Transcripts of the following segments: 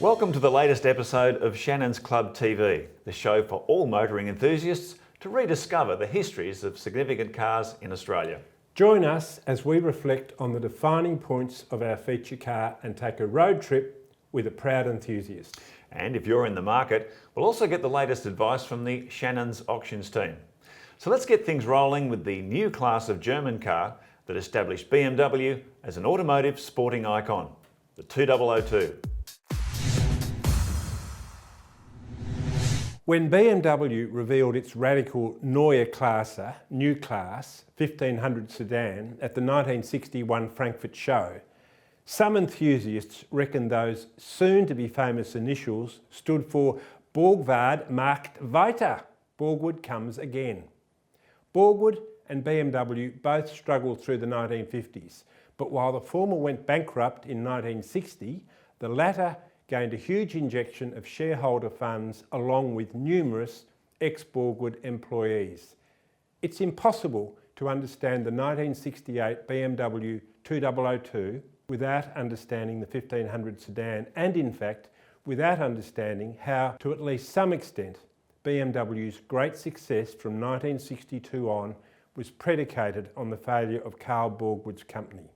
Welcome to the latest episode of Shannons Club TV, the show for all motoring enthusiasts to rediscover the histories of significant cars in Australia. Join us as we reflect on the defining points of our feature car and take a road trip with a proud enthusiast. And if you're in the market, we'll also get the latest advice from the Shannons auctions team. So let's get things rolling with the new class of German car that established BMW as an automotive sporting icon, the 2002. When BMW revealed its radical Neue Klasse, new class, 1500 sedan at the 1961 Frankfurt show, some enthusiasts reckon those soon-to-be famous initials stood for Borgward macht weiter, Borgward comes again. Borgward and BMW both struggled through the 1950s, but while the former went bankrupt in 1960, the latter gained a huge injection of shareholder funds along with numerous ex-Borgward employees. It's impossible to understand the 1968 BMW 2002 without understanding the 1500 sedan and, in fact, without understanding how, to at least some extent, BMW's great success from 1962 on was predicated on the failure of Carl Borgward's company.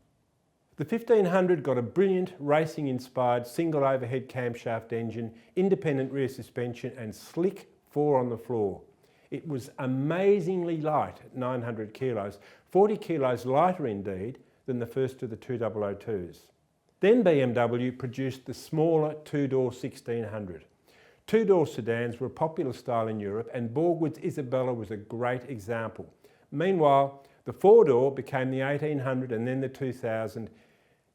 The 1500 got a brilliant racing-inspired single overhead camshaft engine, independent rear suspension and slick 4 on the floor. It was amazingly light at 900 kilos, 40 kilos lighter indeed than the first of the 2002s. Then BMW produced the smaller two-door 1600. Two-door sedans were a popular style in Europe and Borgward's Isabella was a great example. Meanwhile, the four-door became the 1800 and then the 2000.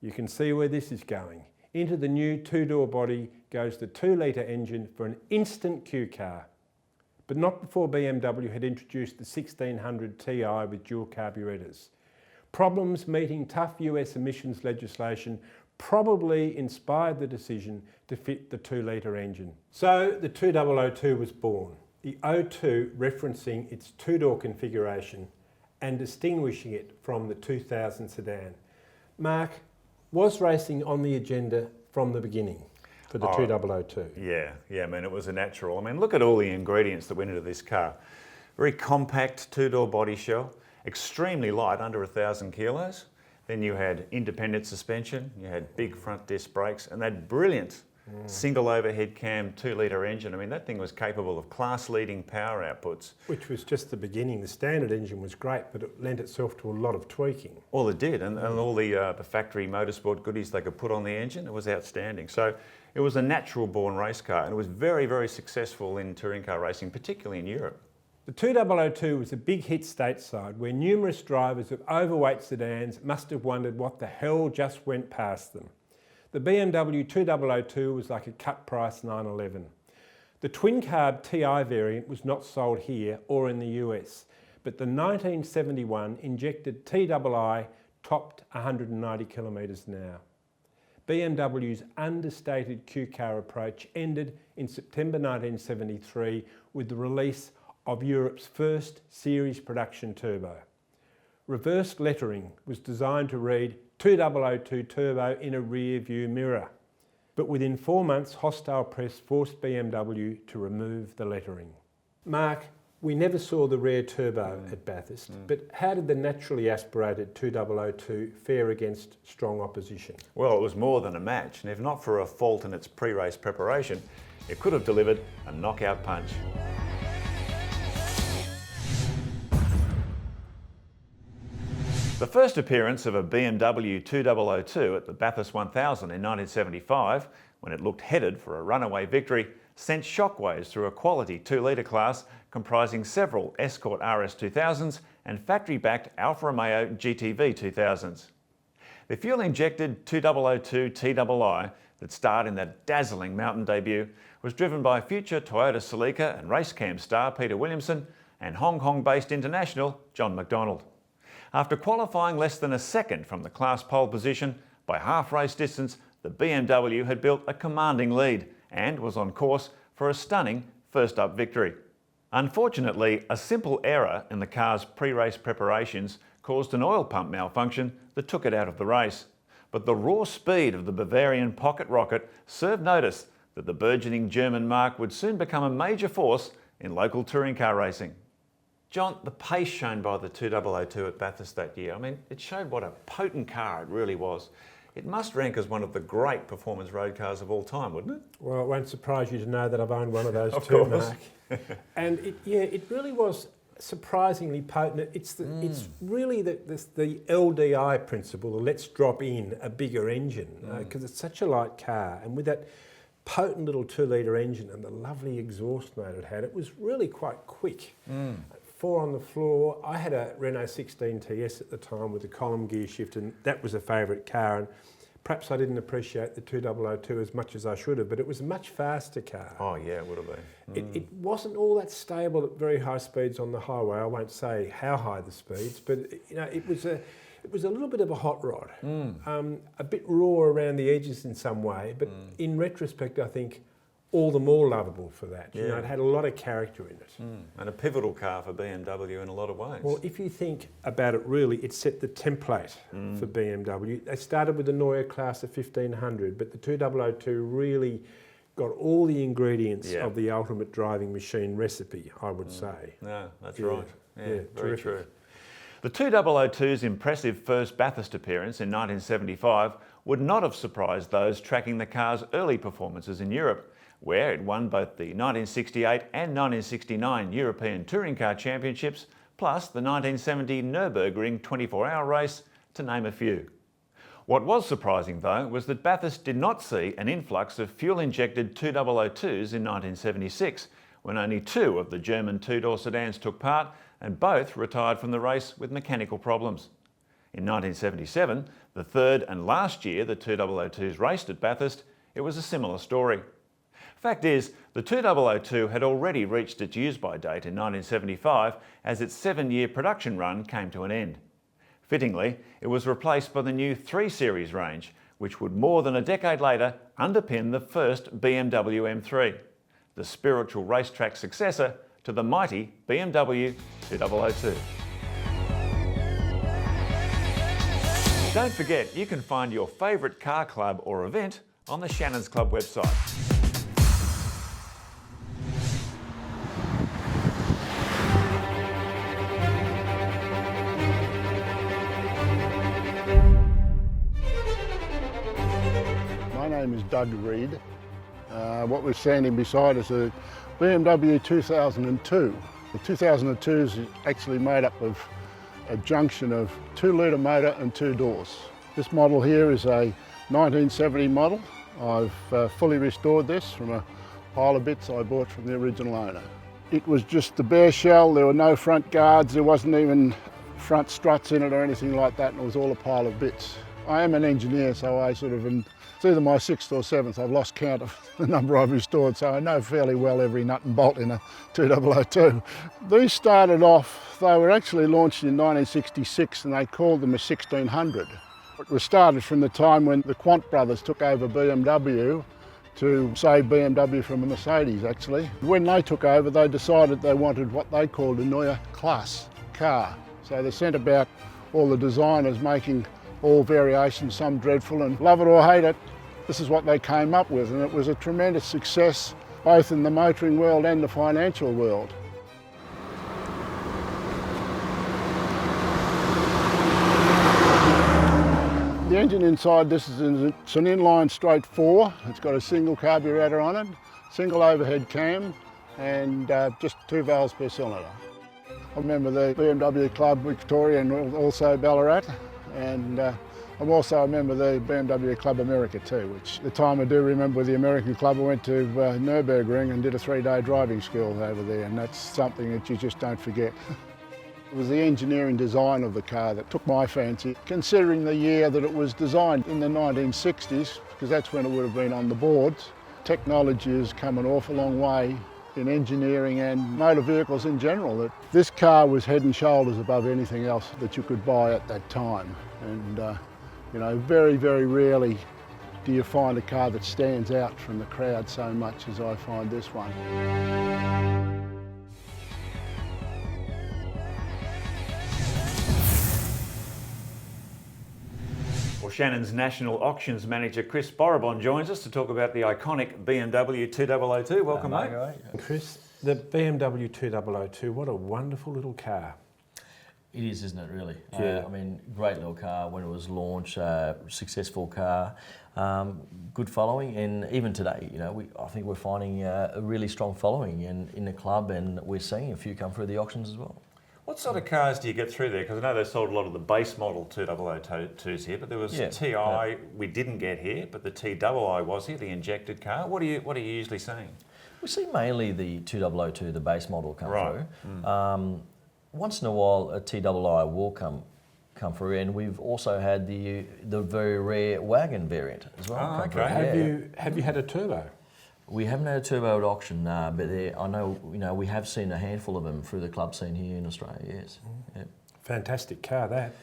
You can see where this is going. Into the new two-door body goes the 2-litre engine for an instant Q car. But not before BMW had introduced the 1600 Ti with dual carburettors. Problems meeting tough US emissions legislation probably inspired the decision to fit the 2-litre engine. So the 2002 was born, the 02 referencing its two-door configuration and distinguishing it from the 2000 sedan. Mark, was racing on the agenda from the beginning for the 2002? Yeah, I mean, it was a natural. I mean, look at all the ingredients that went into this car. Very compact two-door body shell, extremely light, under 1,000 kilos. Then you had independent suspension, you had big front disc brakes, and that brilliant single overhead cam 2-litre engine. I mean, that thing was capable of class-leading power outputs. Which was just the beginning. The standard engine was great, but it lent itself to a lot of tweaking. Well, it did, and all the factory motorsport goodies they could put on the engine, it was outstanding. So it was a natural-born race car, and it was very, very successful in touring car racing, particularly in Europe. The 2002 was a big hit stateside, where numerous drivers of overweight sedans must have wondered what the hell just went past them. The BMW 2002 was like a cut-price 911. The twin-carb TI variant was not sold here or in the US, but the 1971 injected TII topped 190 kilometres an hour. BMW's understated Q-car approach ended in September 1973 with the release of Europe's first series production turbo. Reversed lettering was designed to read 2002 Turbo in a rear view mirror. But within 4 months, hostile press forced BMW to remove the lettering. Mark, we never saw the rare turbo at Bathurst, but how did the naturally aspirated 2002 fare against strong opposition? Well, it was more than a match, and if not for a fault in its pre-race preparation, it could have delivered a knockout punch. The first appearance of a BMW 2002 at the Bathurst 1000 in 1975, when it looked headed for a runaway victory, sent shockwaves through a quality 2-litre class comprising several Escort RS 2000s and factory-backed Alfa Romeo GTV 2000s. The fuel-injected 2002 TII that starred in that dazzling mountain debut was driven by future Toyota Celica and racecam star Peter Williamson and Hong Kong-based international John McDonald. After qualifying less than a second from the class pole position, by half race distance, the BMW had built a commanding lead and was on course for a stunning first-up victory. Unfortunately, a simple error in the car's pre-race preparations caused an oil pump malfunction that took it out of the race. But the raw speed of the Bavarian pocket rocket served notice that the burgeoning German marque would soon become a major force in local touring car racing. John, the pace shown by the 2002 at Bathurst that year, I mean, it showed what a potent car it really was. It must rank as one of the great performance road cars of all time, wouldn't it? Well, it won't surprise you to know that I've owned one of those Of too, course. Mark. And it really was surprisingly potent. It's really the LDI principle, the let's drop in a bigger engine, because it's such a light car, and with that potent little 2-litre engine and the lovely exhaust note it had, it was really quite quick. 4 on the floor. I had a Renault 16 TS at the time with a column gear shift, and that was a favourite car. And perhaps I didn't appreciate the 2002 as much as I should have, but it was a much faster car. Oh yeah, it would have been. It wasn't all that stable at very high speeds on the highway. I won't say how high the speeds, but it was a little bit of a hot rod, a bit raw around the edges in some way. But in retrospect, I think all the more lovable for that. Yeah. It had a lot of character in it. And a pivotal car for BMW in a lot of ways. Well, if you think about it, really, it set the template for BMW. They started with the Neue Klasse 1500, but the 2002 really got all the ingredients of the ultimate driving machine recipe, I would say. No, that's right. Yeah, very terrific. true. The 2002's impressive first Bathurst appearance in 1975 would not have surprised those tracking the car's early performances in Europe, where it won both the 1968 and 1969 European Touring Car Championships, plus the 1970 Nürburgring 24-hour race, to name a few. What was surprising though was that Bathurst did not see an influx of fuel-injected 2002s in 1976, when only 2 of the German 2-door sedans took part, and both retired from the race with mechanical problems. In 1977, the third and last year the 2002s raced at Bathurst, it was a similar story. Fact is, the 2002 had already reached its use-by date in 1975 as its 7-year production run came to an end. Fittingly, it was replaced by the new 3 Series range, which would more than a decade later underpin the first BMW M3, the spiritual racetrack successor to the mighty BMW 2002. Don't forget, you can find your favourite car club or event on the Shannons Club website. My name is Doug Reed. What we're standing beside is a BMW 2002. The 2002 is actually made up of a junction of 2-litre motor and 2 doors. This model here is a 1970 model. I've fully restored this from a pile of bits I bought from the original owner. It was just the bare shell, there were no front guards, there wasn't even front struts in it or anything like that, and it was all a pile of bits. I am an engineer, so I sort of, it's either my 6th or 7th, I've lost count of the number I've restored, so I know fairly well every nut and bolt in a 2002. These started off, they were actually launched in 1966 and they called them a 1600. It was started from the time when the Quant brothers took over BMW to save BMW from a Mercedes actually. When they took over, they decided they wanted what they called a Neue Klasse car. So they sent about all the designers making all variations, some dreadful, and love it or hate it, this is what they came up with, and it was a tremendous success both in the motoring world and the financial world. The engine inside this it's an inline straight 4, it's got a single carburetor on it, single overhead cam, and just 2 valves per cylinder. I remember the BMW Club Victoria and also Ballarat. And I also remember the BMW Club America too, which the time I do remember with the American Club, I went to Nürburgring and did a 3-day driving school over there, and that's something that you just don't forget. It was the engineering design of the car that took my fancy, considering the year that it was designed in the 1960s, because that's when it would have been on the boards. Technology has come an awful long way in engineering and motor vehicles in general. This car was head and shoulders above anything else that you could buy at that time. And you know, very, very rarely do you find a car that stands out from the crowd so much as I find this one. Well, Well, Shannon's National Auctions Manager Chris Borrabon joins us to talk about the iconic BMW 2002. Welcome, mate. Chris, the BMW 2002, what a wonderful little car. It is, isn't it, really? Yeah. I mean, great little car when it was launched, successful car, good following, and even today, you know, I think we're finding a really strong following in the club, and we're seeing a few come through the auctions as well. What sort of cars do you get through there? Because I know they sold a lot of the base model 2002s here, but there was TI we didn't get here, but the TII was here, the injected car. What are you usually seeing? We see mainly the 2002, the base model, come through. Once in a while, a TII will come through, and we've also had the very rare wagon variant as well. Oh, come through. okay. Have you had a turbo? We haven't had a turbo at auction, but I know we have seen a handful of them through the club scene here in Australia. Yes. Yep. Fantastic car, that.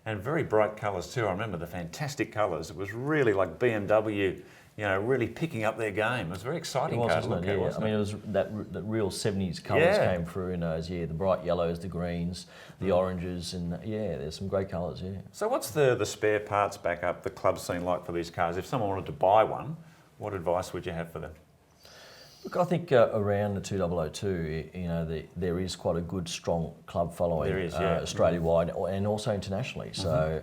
And very bright colours too. I remember the fantastic colours. It was really like BMW, you know, really picking up their game. It was a very exciting car to look at, wasn't it? I mean, it was that real 70s colours came through in those, the bright yellows, the greens, the oranges, and there's some great colours, So what's the spare parts backup, the club scene like for these cars? If someone wanted to buy one, what advice would you have for them? Look, I think around the 2002, you know, there is quite a good, strong club following. There is, Australia-wide and also internationally. So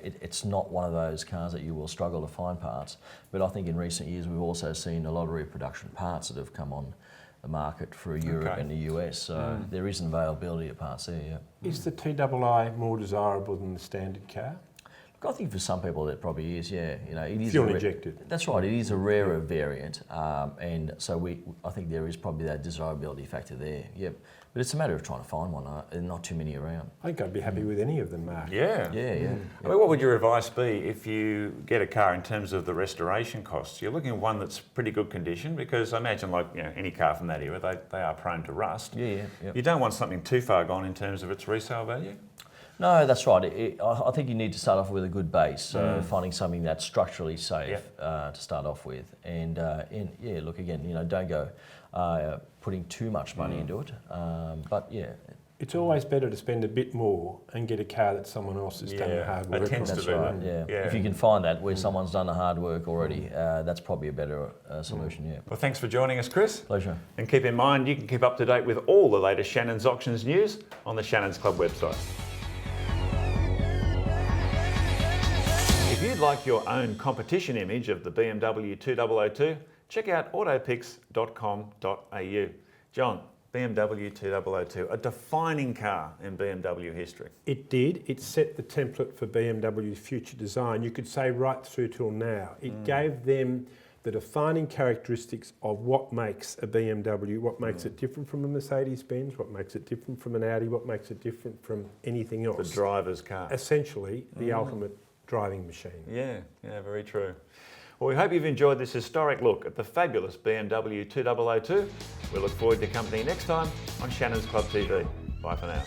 it's not one of those cars that you will struggle to find parts. But I think in recent years we've also seen a lot of reproduction parts that have come on the market for Europe and the US. So there is an availability of parts there. Is the TII more desirable than the standard car? I think for some people that probably is, You know, it is Fuel injected. That's right. It is a rarer variant, and so I think there is probably that desirability factor there. Yep. But it's a matter of trying to find one. There are not too many around. I think I'd be happy with any of them, Mark. Yeah. I mean, what would your advice be if you get a car in terms of the restoration costs? You're looking at one that's pretty good condition, because I imagine, like, you know, any car from that era, they are prone to rust. Yep. You don't want something too far gone in terms of its resale value. No, that's right. I think you need to start off with a good base, finding something that's structurally safe to start off with. And look, again, you know, don't go putting too much money into it. But It's always better to spend a bit more and get a car that someone else has done the hard work It tends on. to that's be right. that. If you can find that where someone's done the hard work already, that's probably a better solution. Well, thanks for joining us, Chris. Pleasure. And keep in mind, you can keep up to date with all the latest Shannon's Auctions news on the Shannons Club website. If you'd like your own competition image of the BMW 2002, check out autopics.com.au. John, BMW 2002, a defining car in BMW history. It did. It set the template for BMW's future design. You could say right through till now. It gave them the defining characteristics of what makes a BMW, what makes it different from a Mercedes-Benz, what makes it different from an Audi, what makes it different from anything else. The driver's car. Essentially, the ultimate driving machine. Yeah, very true. Well, we hope you've enjoyed this historic look at the fabulous BMW 2002. We look forward to your company next time on Shannons Club TV. Bye for now.